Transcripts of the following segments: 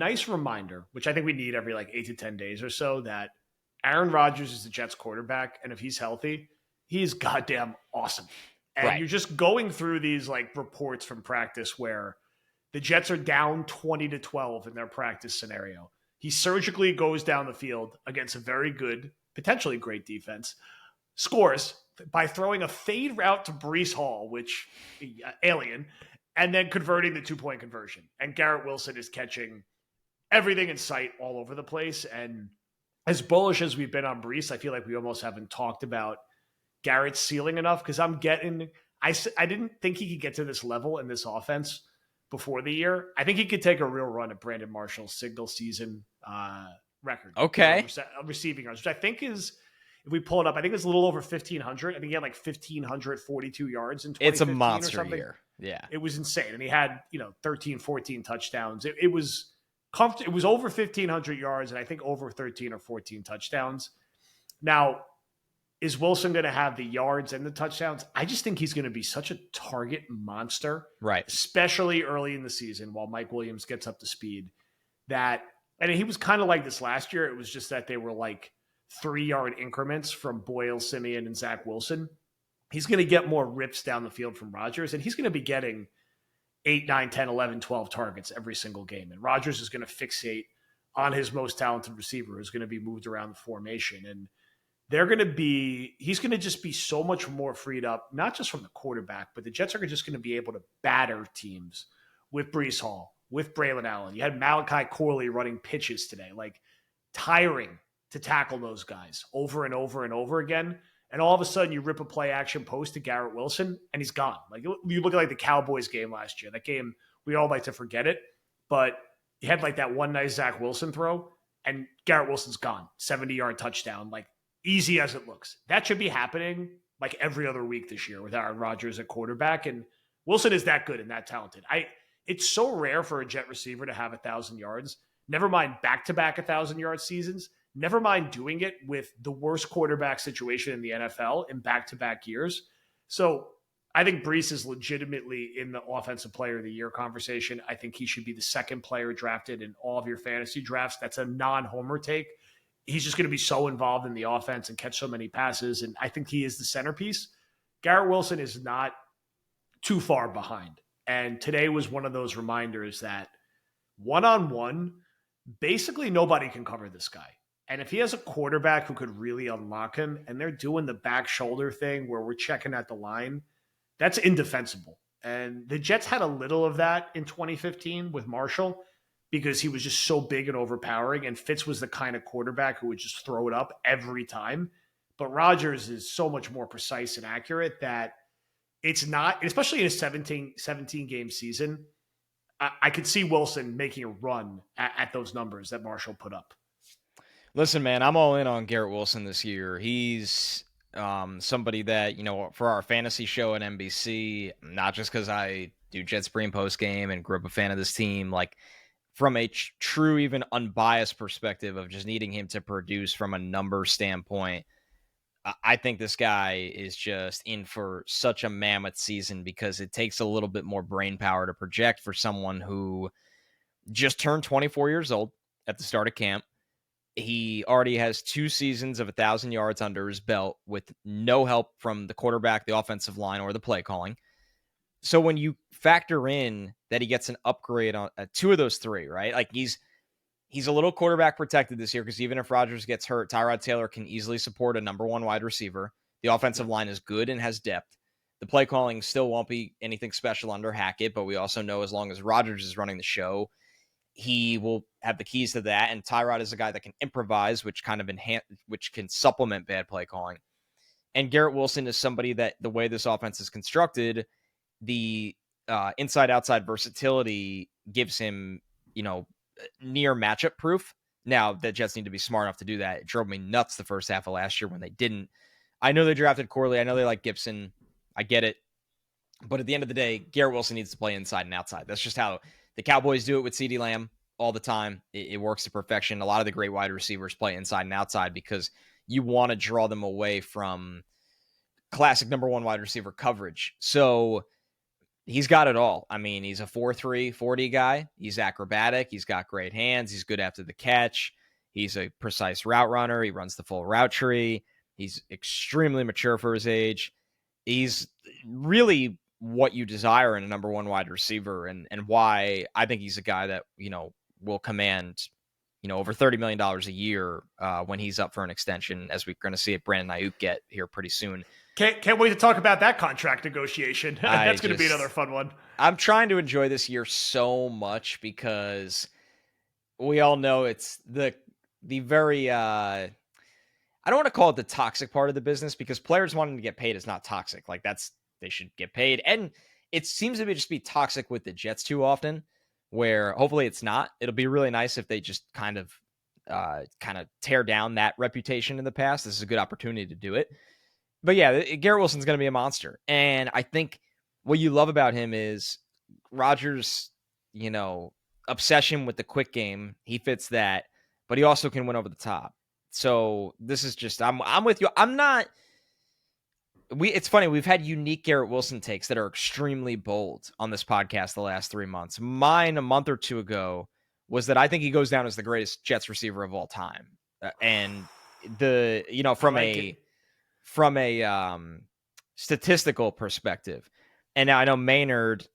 nice reminder, which I think we need every like 8 to 10 days or so, that Aaron Rodgers is the Jets quarterback. And if he's healthy, he's goddamn awesome. And Right. you're just going through these like reports from practice where the Jets are down 20-12 in their practice scenario. He surgically goes down the field against a very good, potentially great defense, scores by throwing a fade route to Breece Hall, which alien, and then converting the 2-point conversion. And Garrett Wilson is catching everything in sight all over the place. And as bullish as we've been on Breece, I feel like we almost haven't talked about Garrett's ceiling enough, because I didn't think he could get to this level in this offense before the year. I think he could take a real run at Brandon Marshall's single season record. Okay. Receiving yards, which I think is, if we pull it up, I think it's a little over 1,500. I think he had like 1,542 yards in 2015 It's a monster or something. year. Yeah. It was insane. And he had, 13, 14 touchdowns. It was comfortable. It was over 1,500 yards and I think over 13 or 14 touchdowns. Now, is Wilson going to have the yards and the touchdowns? I just think he's going to be such a target monster, Right. especially early in the season while Mike Williams gets up to speed. And he was kind of like this last year. It was just that they were like 3-yard increments from Boyle, Simeon, and Zach Wilson. He's going to get more rips down the field from Rodgers, and he's going to be getting 8, 9, 10, 11, 12 targets every single game. And Rodgers is going to fixate on his most talented receiver, who's going to be moved around the formation. And he's going to just be so much more freed up, not just from the quarterback, but the Jets are just going to be able to batter teams with Breece Hall, with Braylon Allen. You had Malachi Corley running pitches today, like tiring to tackle those guys over and over and over again. And all of a sudden you rip a play action post to Garrett Wilson and he's gone. Like you look at like the Cowboys game last year, that game, we all like to forget it, but he had like that one nice Zach Wilson throw and Garrett Wilson's gone. 70-yard touchdown. Like, easy as it looks. That should be happening like every other week this year with Aaron Rodgers at quarterback. And Wilson is that good and that talented. It's so rare for a Jet receiver to have 1,000 yards. Never mind back-to-back 1,000-yard seasons. Never mind doing it with the worst quarterback situation in the NFL in back-to-back years. So I think Breece is legitimately in the Offensive Player of the Year conversation. I think he should be the second player drafted in all of your fantasy drafts. That's a non-homer take. He's just going to be so involved in the offense and catch so many passes. And I think he is the centerpiece. Garrett Wilson is not too far behind. And today was one of those reminders that one-on-one, basically nobody can cover this guy. And if he has a quarterback who could really unlock him, and they're doing the back shoulder thing where we're checking at the line, that's indefensible. And the Jets had a little of that in 2015 with Marshall, because he was just so big and overpowering, and Fitz was the kind of quarterback who would just throw it up every time. But Rodgers is so much more precise and accurate that it's not, especially in a 17-game season, I could see Wilson making a run at those numbers that Marshall put up. Listen, man, I'm all in on Garrett Wilson this year. He's somebody that, for our fantasy show at NBC, not just because I do Jets pre and post game and grew up a fan of this team, like, from a true, even unbiased perspective of just needing him to produce from a number standpoint, I think this guy is just in for such a mammoth season, because it takes a little bit more brain power to project for someone who just turned 24 years old at the start of camp. He already has 2 seasons of 1,000 yards under his belt with no help from the quarterback, the offensive line, or the play calling. So when you factor in that he gets an upgrade on 2 of those 3, right? Like he's a little quarterback protected this year, because even if Rodgers gets hurt, Tyrod Taylor can easily support a number 1 wide receiver. The offensive line is good and has depth. The play calling still won't be anything special under Hackett, but we also know as long as Rodgers is running the show, he will have the keys to that. And Tyrod is a guy that can improvise, which kind of which can supplement bad play calling. And Garrett Wilson is somebody that, the way this offense is constructed, the inside-outside versatility gives him, near matchup proof. Now, the Jets need to be smart enough to do that. It drove me nuts the first half of last year when they didn't. I know they drafted Corley. I know they like Gibson. I get it. But at the end of the day, Garrett Wilson needs to play inside and outside. That's just how the Cowboys do it with CeeDee Lamb all the time. It works to perfection. A lot of the great wide receivers play inside and outside because you want to draw them away from classic number 1 wide receiver coverage. So he's got it all. I mean, he's a 4.3 40 guy. He's acrobatic. He's got great hands. He's good after the catch. He's a precise route runner. He runs the full route tree. He's extremely mature for his age. He's really what you desire in a number one wide receiver, and why I think he's a guy that, will command, over $30 million a year when he's up for an extension, as we're going to see Brandon Ayuk get here pretty soon. Can't wait to talk about that contract negotiation. That's going to be another fun one. I'm trying to enjoy this year so much because we all know it's the very I don't want to call it the toxic part of the business, because players wanting to get paid is not toxic. Like, they should get paid. And it seems to be toxic with the Jets too often, where hopefully it's not. It'll be really nice if they just kind of tear down that reputation in the past. This is a good opportunity to do it. But yeah, Garrett Wilson's going to be a monster. And I think what you love about him is Rodgers, obsession with the quick game. He fits that, but he also can win over the top. So this is just, I'm with you. It's funny. We've had unique Garrett Wilson takes that are extremely bold on this podcast the last 3 months. Mine a month or two ago was that I think he goes down as the greatest Jets receiver of all time. And from a statistical perspective. And now I know Maynard,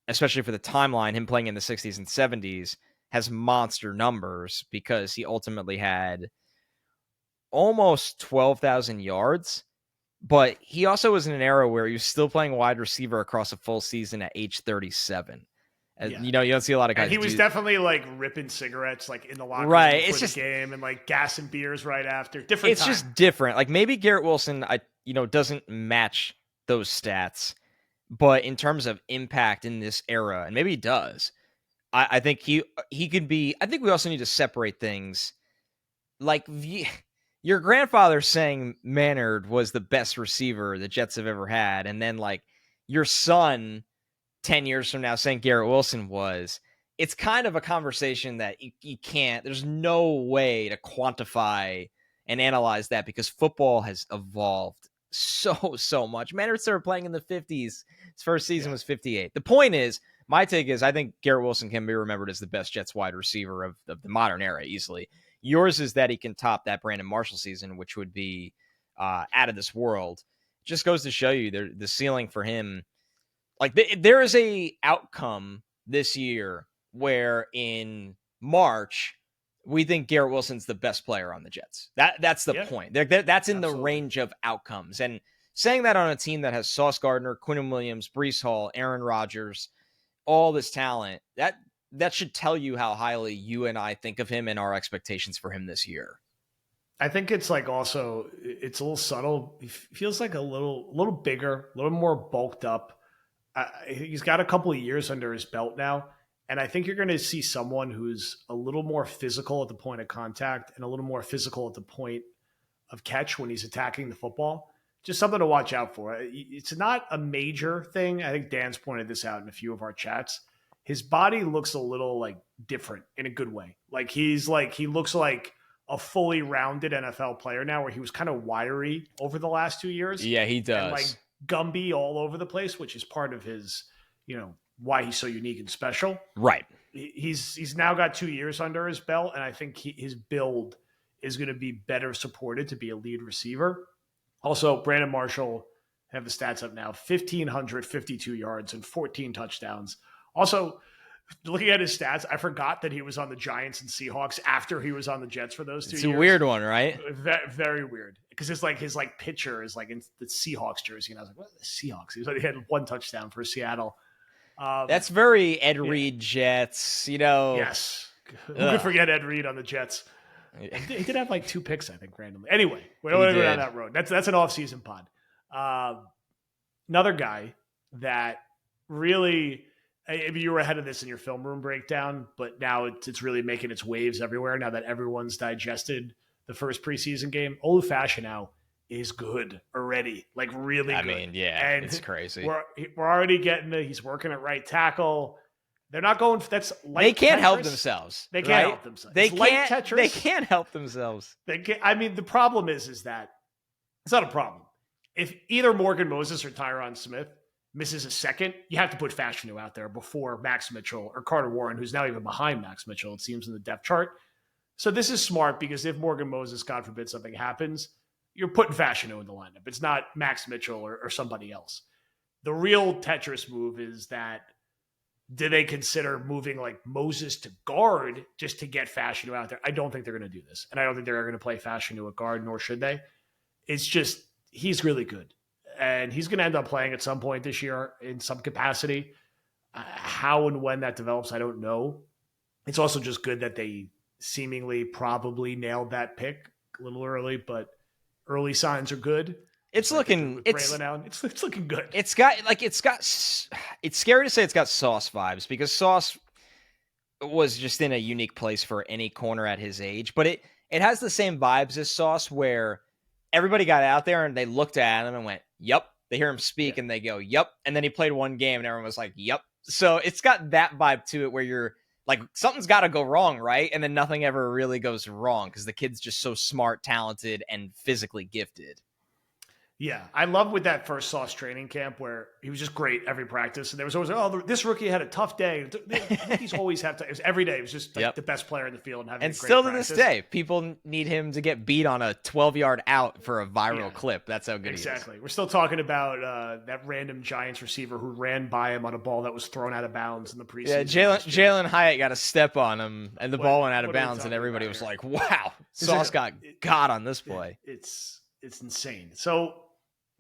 especially for the timeline, him playing in the 60s and 70s, has monster numbers because he ultimately had almost 12,000 yards. But he also was in an era where he was still playing wide receiver across a full season at age 37. Yeah. You don't see a lot of guys. And he was definitely like ripping cigarettes like in the locker room before the game, and like gassing beers right after. It's just different. Like, maybe Garrett Wilson, doesn't match those stats, but in terms of impact in this era, and maybe he does, I think he could be. I think we also need to separate things. Like, your grandfather saying Maynard was the best receiver the Jets have ever had, and then like your son 10 years from now saying Garrett Wilson was, it's kind of a conversation that you can't, there's no way to quantify and analyze that, because football has evolved so much. Maynard started playing in the 50s. His first season was 58. The point is, my take is, I think Garrett Wilson can be remembered as the best Jets wide receiver of the modern era easily. Yours is that he can top that Brandon Marshall season, which would be out of this world. Just goes to show you the ceiling for him. Like, there is a outcome this year where in March we think Garrett Wilson's the best player on the Jets. That's the point. That's in the range of outcomes. And saying that on a team that has Sauce Gardner, Quinnen Williams, Breece Hall, Aaron Rodgers, all this talent, that should tell you how highly you and I think of him and our expectations for him this year. I think it's like also, it's a little subtle. He feels like a little bigger, a little more bulked up. He's got a couple of years under his belt now. And I think you're going to see someone who's a little more physical at the point of contact and a little more physical at the point of catch when he's attacking the football. Just something to watch out for. It's not a major thing. I think Dan's pointed this out in a few of our chats. His body looks a little like different in a good way. He looks like a fully rounded NFL player now, where he was kind of wiry over the last 2 years. Yeah, he does. And like Gumby all over the place, which is part of his, why he's so unique and special. Right. He's now got 2 years under his belt, and I think his build is going to be better supported to be a lead receiver. Also, Brandon Marshall, I have the stats up now, 1,552 yards and 14 touchdowns. Also, looking at his stats, I forgot that he was on the Giants and Seahawks after he was on the Jets for those 2 years. It's a weird one, right? Very weird. Because his picture is like in the Seahawks jersey. And I was like, what are the Seahawks? He had one touchdown for Seattle. That's very Ed Reed Jets, Yes. Who could forget Ed Reed on the Jets? He did have like 2 picks, I think, randomly. Anyway, we don't want to go down that road. That's an off-season pod. Another guy that really, maybe you were ahead of this in your film room breakdown, but now it's really making its waves everywhere now that everyone's digested the first preseason game. Olu Fashanu is good already, like really good. I mean, yeah, and it's crazy. We're already getting he's working at right tackle. They're not going. That's light. They can't Tetris. help themselves. They can't help themselves. They can't help themselves. They can't. I mean, the problem is that it's not a problem. If either Morgan Moses or Tyron Smith misses a second, you have to put Fashanu out there before Max Mitchell or Carter Warren, who's now even behind Max Mitchell, it seems, in the depth chart. So this is smart because if Morgan Moses, God forbid something happens, you're putting Fashanu in the lineup. It's not Max Mitchell or somebody else. The real Tetris move is that do they consider moving like Moses to guard just to get Fashanu out there? I don't think they're going to do this. And I don't think they're going to play Fashanu at guard, nor should they. It's just, he's really good. And he's going to end up playing at some point this year in some capacity. How and when that develops, I don't know. It's also just good that they seemingly probably nailed that pick a little early, but early signs are good. It's looking it's looking good. It's scary to say it's got Sauce vibes because Sauce was just in a unique place for any corner at his age, but it has the same vibes as Sauce where everybody got out there and they looked at him and went, "Yep." They hear him speak and they go, "Yep." And then he played one game and everyone was like, "Yep." So it's got that vibe to it where you're like, something's got to go wrong, right? And then nothing ever really goes wrong because the kid's just so smart, talented, and physically gifted. Yeah, I love with that first Sauce training camp where he was just great every practice. And there was always, oh, this rookie had a tough day. Rookies always have to, it was every day. It was just like the best player in the field. And still to practice. This day, people need him to get beat on a 12-yard out for a viral clip. That's how good he is. Exactly. We're still talking about that random Giants receiver who ran by him on a ball that was thrown out of bounds in the preseason. Yeah, Jalen Hyatt got a step on him, and the ball went out of bounds, and everybody was like, wow, Sauce got on this play. It's insane. So,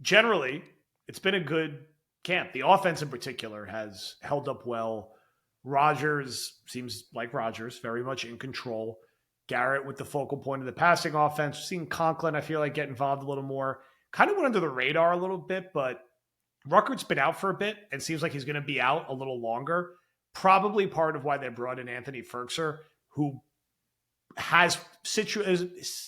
generally, it's been a good camp. The offense in particular has held up well. Rodgers seems like Rodgers, very much in control. Garrett with the focal point of the passing offense. We've seen Conklin, I feel like, get involved a little more. Kind of went under the radar a little bit, but Ruckert's been out for a bit and seems like he's going to be out a little longer. Probably part of why they brought in Anthony Ferkser, who has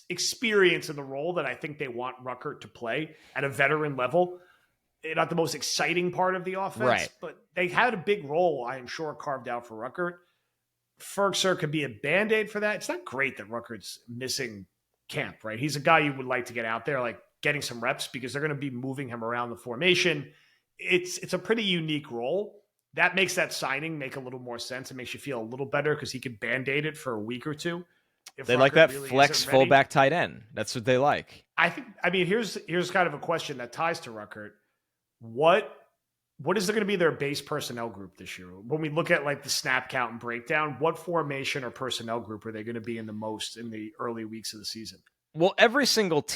experience in the role that I think they want Ruckert to play at a veteran level. Not the most exciting part of the offense, right, but they had a big role, I am sure, carved out for Ruckert. Ferkser could be a Band-Aid for that. It's not great that Ruckert's missing camp, right? He's a guy you would like to get out there, like getting some reps because they're going to be moving him around the formation. It's a pretty unique role. That makes that signing make a little more sense. It makes you feel a little better because he could Band-Aid it for a week or two. They like that really flex fullback tight end. That's what they like. Here's kind of a question that ties to Ruckert. What is going to be their base personnel group this year? When we look at like the snap count and breakdown, what formation or personnel group are they going to be in the most in the early weeks of the season? Well, every single